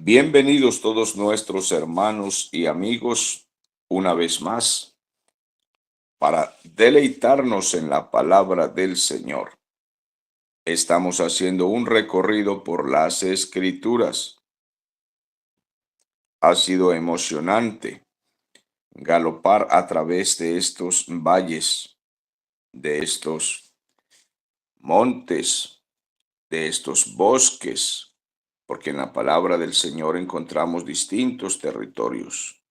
Bienvenidos todos nuestros hermanos y amigos una vez más para deleitarnos en la palabra del Señor. Estamos haciendo un recorrido por las Escrituras. Ha sido emocionante galopar a través de estos valles, de estos montes, de estos bosques, porque en la palabra del Señor encontramos distintos territorios.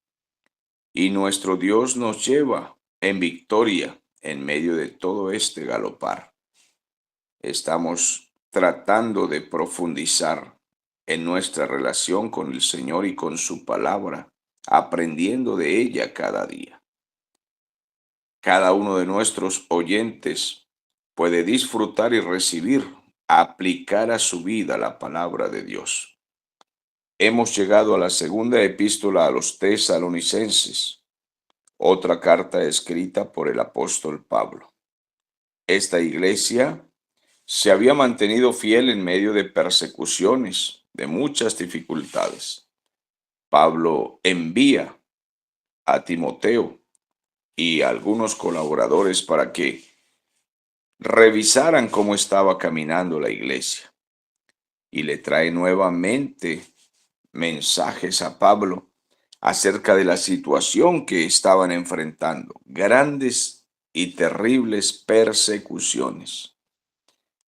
Y nuestro Dios nos lleva en victoria en medio de todo este galopar. Estamos tratando de profundizar en nuestra relación con el Señor y con su palabra, aprendiendo de ella cada día. Cada uno de nuestros oyentes puede disfrutar y recibir, aplicar a su vida la palabra de Dios. Hemos llegado a la segunda epístola a los Tesalonicenses, otra carta escrita por el apóstol Pablo. Esta iglesia se había mantenido fiel en medio de persecuciones, de muchas dificultades. Pablo envía a Timoteo y a algunos colaboradores para que revisaran cómo estaba caminando la iglesia. Y le trae nuevamente mensajes a Pablo acerca de la situación que estaban enfrentando, grandes y terribles persecuciones.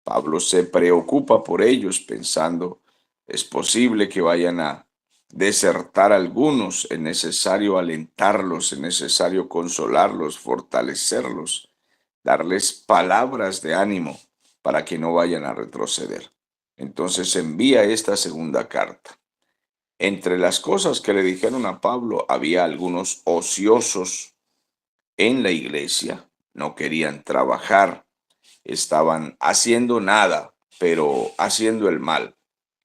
Pablo se preocupa por ellos pensando, es posible que vayan a desertar algunos, es necesario alentarlos, es necesario consolarlos, fortalecerlos, darles palabras de ánimo para que no vayan a retroceder. Entonces envía esta segunda carta. Entre las cosas que le dijeron a Pablo, había algunos ociosos en la iglesia, no querían trabajar, estaban haciendo nada, pero haciendo el mal.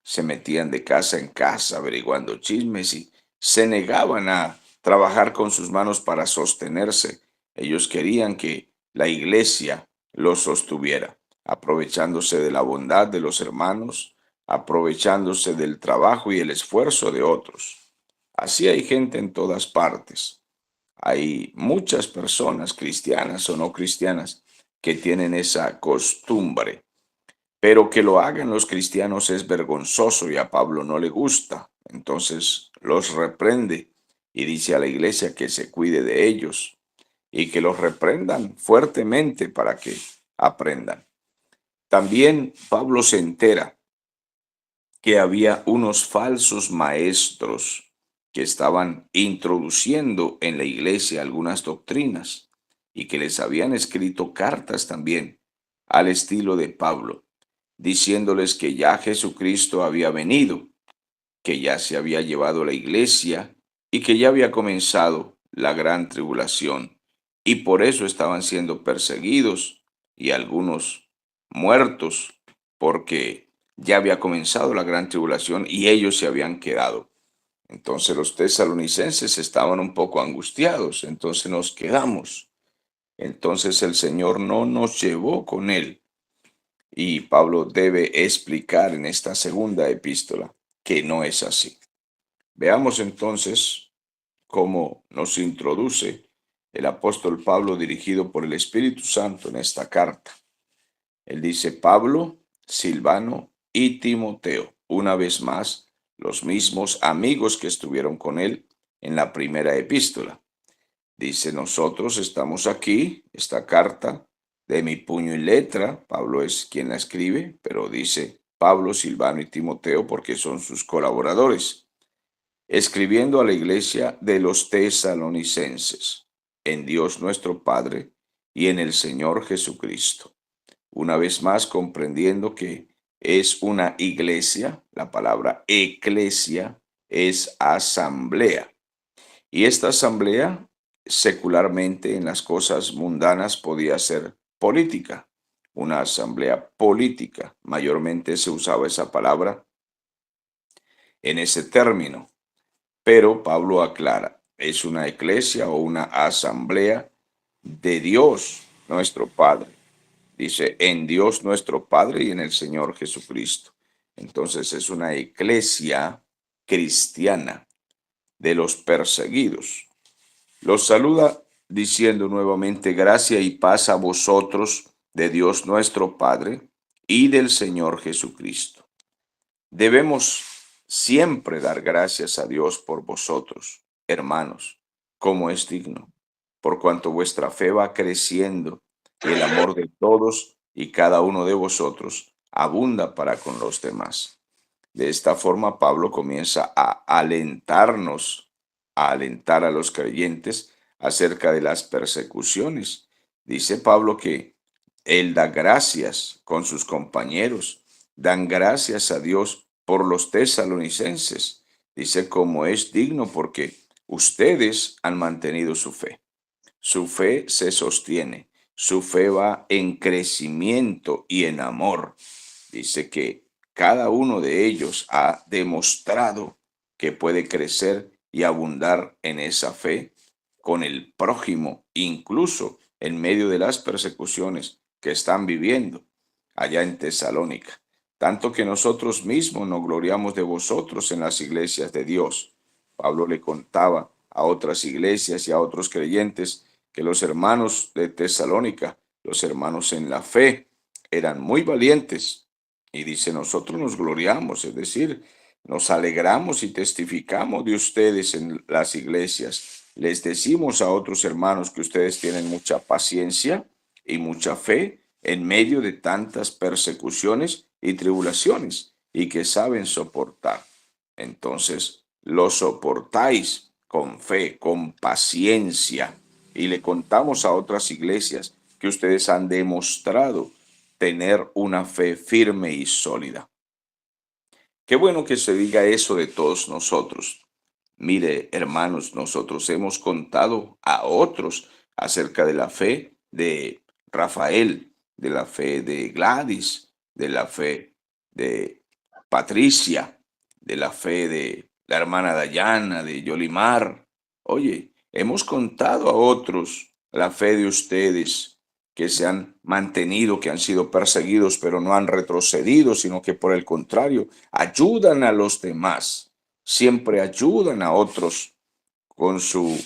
Se metían de casa en casa averiguando chismes y se negaban a trabajar con sus manos para sostenerse. Ellos querían que la iglesia los sostuviera, aprovechándose de la bondad de los hermanos, aprovechándose del trabajo y el esfuerzo de otros. Así hay gente en todas partes. Hay muchas personas, cristianas o no cristianas, que tienen esa costumbre, pero que lo hagan los cristianos es vergonzoso y a Pablo no le gusta. Entonces los reprende y dice a la iglesia que se cuide de ellos y que los reprendan fuertemente para que aprendan. También Pablo se entera que había unos falsos maestros que estaban introduciendo en la iglesia algunas doctrinas y que les habían escrito cartas también al estilo de Pablo, diciéndoles que ya Jesucristo había venido, que ya se había llevado la iglesia y que ya había comenzado la gran tribulación, y por eso estaban siendo perseguidos y algunos muertos, porque ya había comenzado la gran tribulación y ellos se habían quedado. Entonces los tesalonicenses estaban un poco angustiados, entonces nos quedamos. Entonces el Señor no nos llevó con él. Y Pablo debe explicar en esta segunda epístola que no es así. Veamos entonces cómo nos introduce el apóstol Pablo dirigido por el Espíritu Santo en esta carta. Él dice: Pablo, Silvano y Timoteo, una vez más, los mismos amigos que estuvieron con él en la primera epístola. Dice: nosotros estamos aquí, esta carta de mi puño y letra. Pablo es quien la escribe, pero dice Pablo, Silvano y Timoteo porque son sus colaboradores, escribiendo a la iglesia de los tesalonicenses, en Dios nuestro Padre y en el Señor Jesucristo. Una vez más, comprendiendo que es una iglesia, la palabra eclesia es asamblea. Y esta asamblea, secularmente en las cosas mundanas, podía ser política, una asamblea política. Mayormente se usaba esa palabra en ese término. Pero Pablo aclara, es una iglesia o una asamblea de Dios nuestro Padre. Dice, en Dios nuestro Padre y en el Señor Jesucristo. Entonces es una iglesia cristiana de los perseguidos. Los saluda diciendo nuevamente gracia y paz a vosotros de Dios nuestro Padre y del Señor Jesucristo. Debemos siempre dar gracias a Dios por vosotros, hermanos, como es digno, por cuanto vuestra fe va creciendo y el amor de todos y cada uno de vosotros abunda para con los demás. De esta forma, Pablo comienza a alentar a los creyentes acerca de las persecuciones. Dice Pablo que él da gracias con sus compañeros, dan gracias a Dios por los tesalonicenses. Dice como es digno porque ustedes han mantenido su fe. Su fe se sostiene, su fe va en crecimiento y en amor. Dice que cada uno de ellos ha demostrado que puede crecer y abundar en esa fe con el prójimo, incluso en medio de las persecuciones que están viviendo allá en Tesalónica. Tanto que nosotros mismos nos gloriamos de vosotros en las iglesias de Dios. Pablo le contaba a otras iglesias y a otros creyentes que los hermanos de Tesalónica, los hermanos en la fe, eran muy valientes. Y dice, nosotros nos gloriamos, es decir, nos alegramos y testificamos de ustedes en las iglesias. Les decimos a otros hermanos que ustedes tienen mucha paciencia y mucha fe en medio de tantas persecuciones y tribulaciones y que saben soportar. Entonces, lo soportáis con fe, con paciencia. Y le contamos a otras iglesias que ustedes han demostrado tener una fe firme y sólida. Qué bueno que se diga eso de todos nosotros. Mire, hermanos, nosotros hemos contado a otros acerca de la fe de Rafael, de la fe de Gladys, de la fe de Patricia, de la fe de la hermana Dayana, de Yolimar. Oye, hemos contado a otros la fe de ustedes que se han mantenido, que han sido perseguidos, pero no han retrocedido, sino que por el contrario, ayudan a los demás, siempre ayudan a otros con su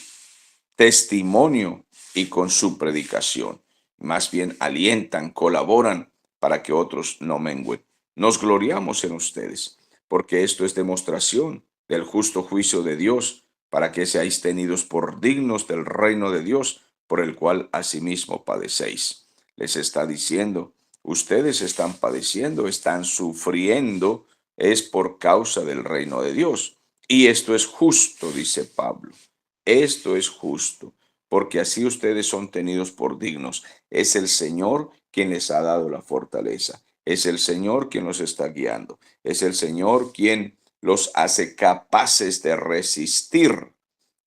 testimonio y con su predicación. Más bien alientan, colaboran para que otros no mengüen. Nos gloriamos en ustedes, porque esto es demostración del justo juicio de Dios, para que seáis tenidos por dignos del reino de Dios, por el cual asimismo padecéis. Les está diciendo, ustedes están padeciendo, están sufriendo, es por causa del reino de Dios. Y esto es justo, dice Pablo. Esto es justo, porque así ustedes son tenidos por dignos. Es el Señor quien les ha dado la fortaleza. Es el Señor quien los está guiando. Es el Señor quien los hace capaces de resistir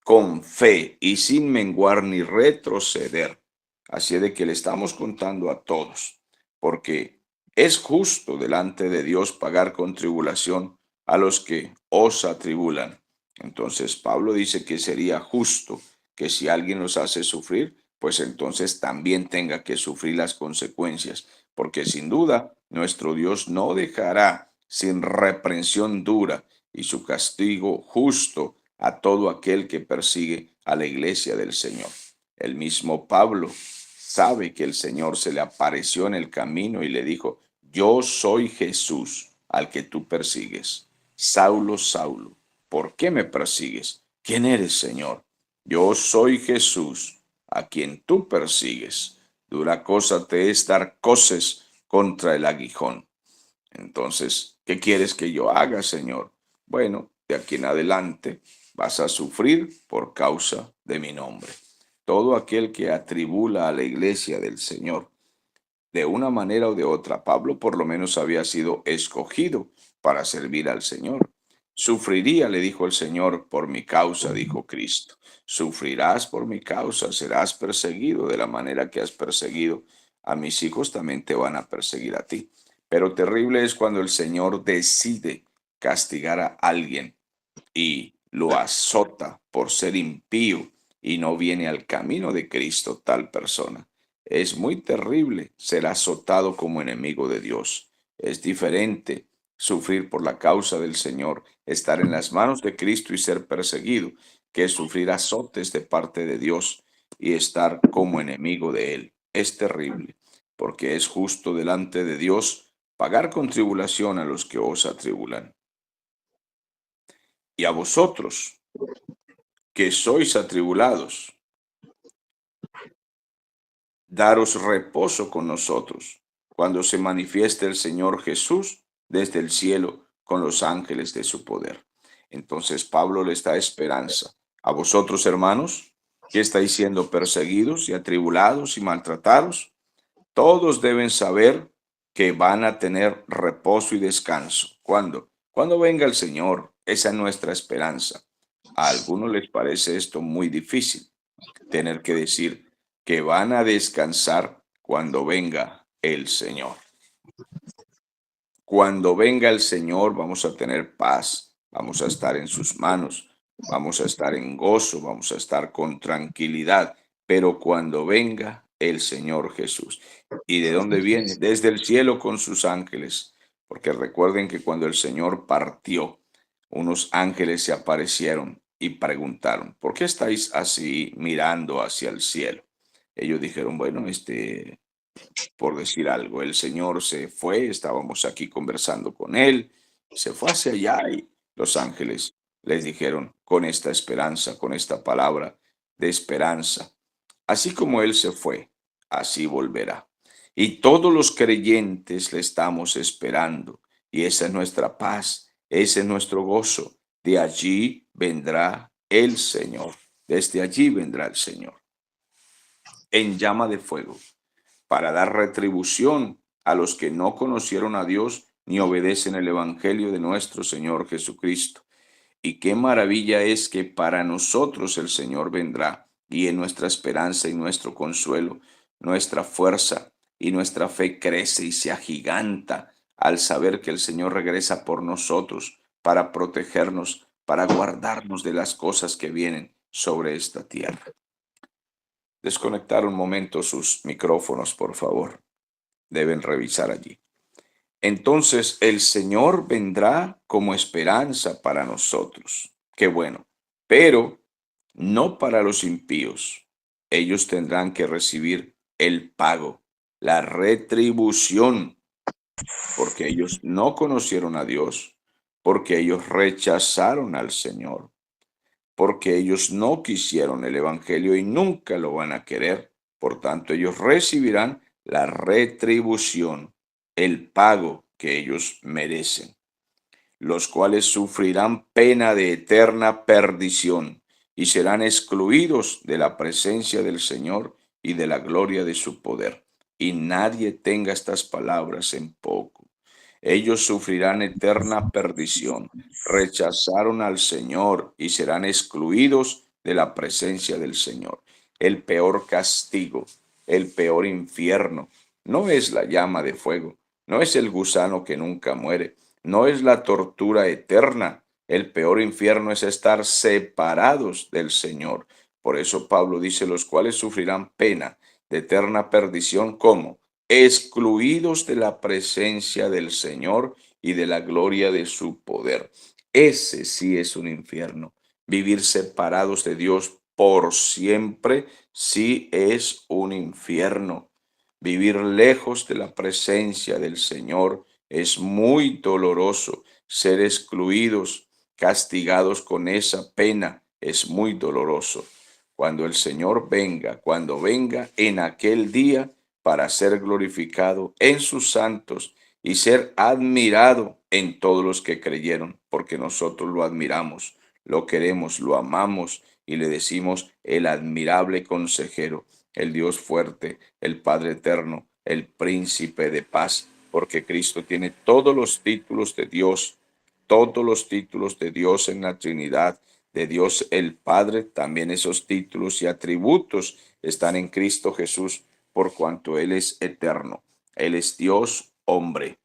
con fe y sin menguar ni retroceder. Así de que le estamos contando a todos, porque es justo delante de Dios pagar con tribulación a los que os atribulan. Entonces Pablo dice que sería justo que si alguien los hace sufrir, pues entonces también tenga que sufrir las consecuencias, porque sin duda nuestro Dios no dejará sin reprensión dura y su castigo justo a todo aquel que persigue a la iglesia del Señor. El mismo Pablo sabe que el Señor se le apareció en el camino y le dijo, yo soy Jesús al que tú persigues. Saulo, Saulo, ¿por qué me persigues? ¿Quién eres, Señor? Yo soy Jesús a quien tú persigues. Dura cosa te es dar coces contra el aguijón. Entonces, ¿qué quieres que yo haga, Señor? Bueno, de aquí en adelante vas a sufrir por causa de mi nombre. Todo aquel que atribula a la iglesia del Señor, de una manera o de otra, Pablo por lo menos había sido escogido para servir al Señor. Sufriría, le dijo el Señor, por mi causa, dijo Cristo. Sufrirás por mi causa, serás perseguido de la manera que has perseguido a mis hijos, también te van a perseguir a ti. Pero terrible es cuando el Señor decide castigar a alguien y lo azota por ser impío y no viene al camino de Cristo tal persona. Es muy terrible ser azotado como enemigo de Dios. Es diferente sufrir por la causa del Señor, estar en las manos de Cristo y ser perseguido, que sufrir azotes de parte de Dios y estar como enemigo de Él. Es terrible, porque es justo delante de Dios pagar con tribulación a los que os atribulan. Y a vosotros, que sois atribulados, daros reposo con nosotros, cuando se manifieste el Señor Jesús desde el cielo con los ángeles de su poder. Entonces Pablo les da esperanza. A vosotros, hermanos, que estáis siendo perseguidos y atribulados y maltratados, todos deben saber que van a tener reposo y descanso. ¿Cuándo? Cuando venga el Señor. Esa es nuestra esperanza. A algunos les parece esto muy difícil, tener que decir que van a descansar cuando venga el Señor. Cuando venga el Señor vamos a tener paz, vamos a estar en sus manos, vamos a estar en gozo, vamos a estar con tranquilidad, pero cuando venga el Señor Jesús. ¿Y de dónde viene? Desde el cielo con sus ángeles, porque recuerden que cuando el Señor partió, unos ángeles se aparecieron y preguntaron, ¿por qué estáis así mirando hacia el cielo? Ellos dijeron, bueno, por decir algo. El Señor se fue, estábamos aquí conversando con Él, se fue hacia allá y los ángeles les dijeron con esta esperanza, con esta palabra de esperanza, así como Él se fue, así volverá. Y todos los creyentes le estamos esperando y esa es nuestra paz, ese es nuestro gozo. De allí vendrá el Señor, desde allí vendrá el Señor en llama de fuego para dar retribución a los que no conocieron a Dios ni obedecen el Evangelio de nuestro Señor Jesucristo. Y qué maravilla es que para nosotros el Señor vendrá y en nuestra esperanza y nuestro consuelo, nuestra fuerza y nuestra fe crece y se agiganta al saber que el Señor regresa por nosotros para protegernos, para guardarnos de las cosas que vienen sobre esta tierra. Desconectar un momento sus micrófonos, por favor. Deben revisar allí. Entonces el Señor vendrá como esperanza para nosotros. Qué bueno. Pero no para los impíos. Ellos tendrán que recibir el pago, la retribución, porque ellos no conocieron a Dios, porque ellos rechazaron al Señor, porque ellos no quisieron el Evangelio y nunca lo van a querer. Por tanto, ellos recibirán la retribución, el pago que ellos merecen, los cuales sufrirán pena de eterna perdición y serán excluidos de la presencia del Señor y de la gloria de su poder. Y nadie tenga estas palabras en poco. Ellos sufrirán eterna perdición, rechazaron al Señor y serán excluidos de la presencia del Señor. El peor castigo, el peor infierno, no es la llama de fuego, no es el gusano que nunca muere, no es la tortura eterna. El peor infierno es estar separados del Señor. Por eso Pablo dice, los cuales sufrirán pena de eterna perdición, ¿cómo? Excluidos de la presencia del Señor y de la gloria de su poder. Ese sí es un infierno. Vivir separados de Dios por siempre sí es un infierno. Vivir lejos de la presencia del Señor es muy doloroso. Ser excluidos, castigados con esa pena, es muy doloroso. Cuando el Señor venga, cuando venga en aquel día, para ser glorificado en sus santos y ser admirado en todos los que creyeron, porque nosotros lo admiramos, lo queremos, lo amamos y le decimos el admirable consejero, el Dios fuerte, el Padre eterno, el príncipe de paz, porque Cristo tiene todos los títulos de Dios, todos los títulos de Dios en la Trinidad, de Dios el Padre, también esos títulos y atributos están en Cristo Jesús por cuanto Él es eterno. Él es Dios hombre.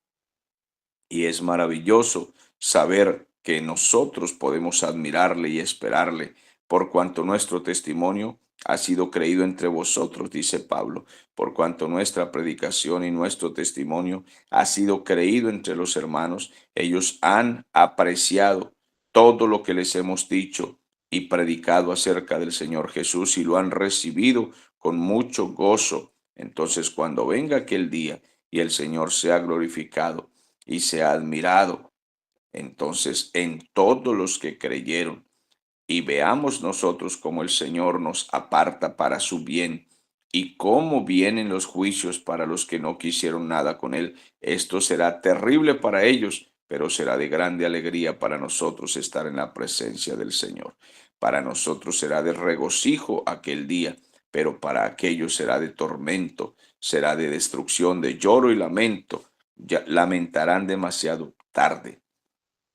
Y es maravilloso saber que nosotros podemos admirarle y esperarle por cuanto nuestro testimonio ha sido creído entre vosotros, dice Pablo, por cuanto nuestra predicación y nuestro testimonio ha sido creído entre los hermanos. Ellos han apreciado todo lo que les hemos dicho y predicado acerca del Señor Jesús y lo han recibido con mucho gozo. Entonces, cuando venga aquel día y el Señor sea glorificado y sea admirado, entonces en todos los que creyeron, y veamos nosotros cómo el Señor nos aparta para su bien y cómo vienen los juicios para los que no quisieron nada con Él. Esto será terrible para ellos, pero será de grande alegría para nosotros estar en la presencia del Señor. Para nosotros será de regocijo aquel día, pero para aquellos será de tormento, será de destrucción, de lloro y lamento. Ya lamentarán demasiado tarde,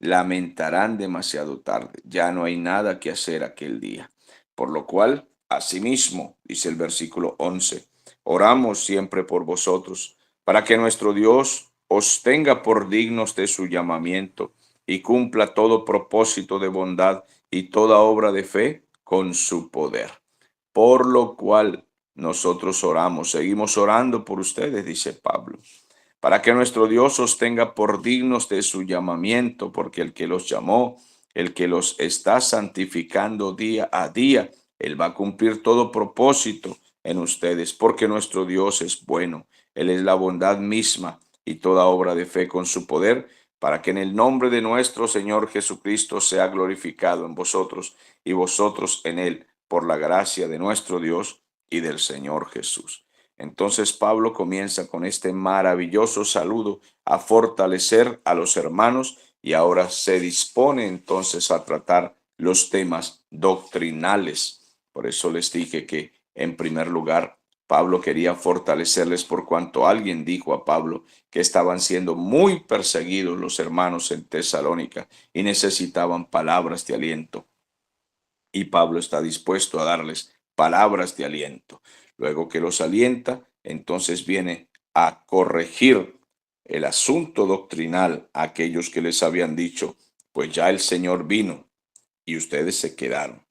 lamentarán demasiado tarde. Ya no hay nada que hacer aquel día. Por lo cual, asimismo, dice el versículo 11, oramos siempre por vosotros, para que nuestro Dios os tenga por dignos de su llamamiento y cumpla todo propósito de bondad y toda obra de fe con su poder. Por lo cual nosotros oramos, seguimos orando por ustedes, dice Pablo, para que nuestro Dios os tenga por dignos de su llamamiento, porque el que los llamó, el que los está santificando día a día, Él va a cumplir todo propósito en ustedes, porque nuestro Dios es bueno, Él es la bondad misma y toda obra de fe con su poder, para que en el nombre de nuestro Señor Jesucristo sea glorificado en vosotros y vosotros en Él, por la gracia de nuestro Dios y del Señor Jesús. Entonces Pablo comienza con este maravilloso saludo a fortalecer a los hermanos y ahora se dispone entonces a tratar los temas doctrinales. Por eso les dije que en primer lugar Pablo quería fortalecerles por cuanto alguien dijo a Pablo que estaban siendo muy perseguidos los hermanos en Tesalónica y necesitaban palabras de aliento. Y Pablo está dispuesto a darles palabras de aliento. Luego que los alienta, entonces viene a corregir el asunto doctrinal a aquellos que les habían dicho, pues ya el Señor vino y ustedes se quedaron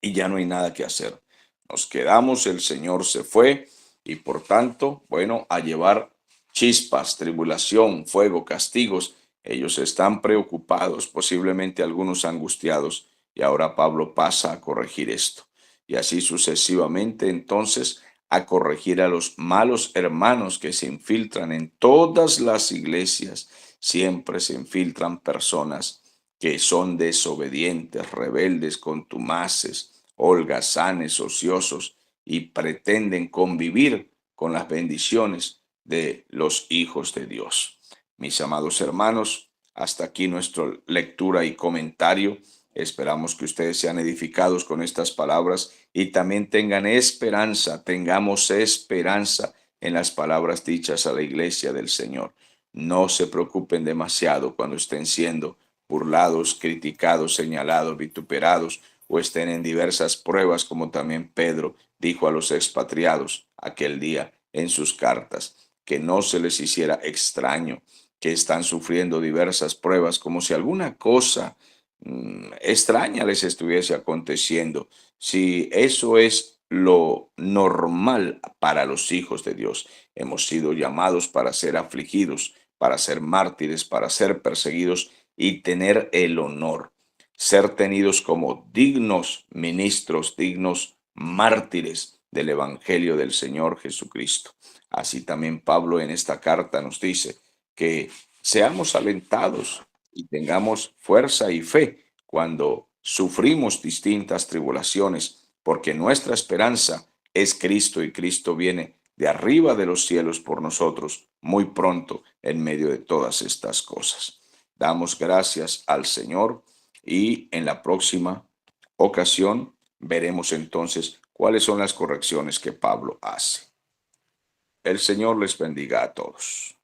y ya no hay nada que hacer. Nos quedamos, el Señor se fue y por tanto, bueno, a llevar chispas, tribulación, fuego, castigos. Ellos están preocupados, posiblemente algunos angustiados, y ahora Pablo pasa a corregir esto. Y así sucesivamente, entonces, a corregir a los malos hermanos que se infiltran en todas las iglesias. Siempre se infiltran personas que son desobedientes, rebeldes, contumaces, holgazanes, ociosos y pretenden convivir con las bendiciones de los hijos de Dios. Mis amados hermanos, hasta aquí nuestra lectura y comentario. Esperamos que ustedes sean edificados con estas palabras y también tengan esperanza, tengamos esperanza en las palabras dichas a la iglesia del Señor. No se preocupen demasiado cuando estén siendo burlados, criticados, señalados, vituperados o estén en diversas pruebas, como también Pedro dijo a los expatriados aquel día en sus cartas, que no se les hiciera extraño que están sufriendo diversas pruebas, como si alguna cosa extraña les estuviese aconteciendo. Si eso es lo normal para los hijos de Dios, hemos sido llamados para ser afligidos, para ser mártires, para ser perseguidos y tener el honor, ser tenidos como dignos ministros, dignos mártires del Evangelio del Señor Jesucristo. Así también Pablo en esta carta nos dice que seamos alentados y tengamos fuerza y fe cuando sufrimos distintas tribulaciones, porque nuestra esperanza es Cristo y Cristo viene de arriba de los cielos por nosotros muy pronto en medio de todas estas cosas. Damos gracias al Señor y en la próxima ocasión veremos entonces cuáles son las correcciones que Pablo hace. El Señor les bendiga a todos.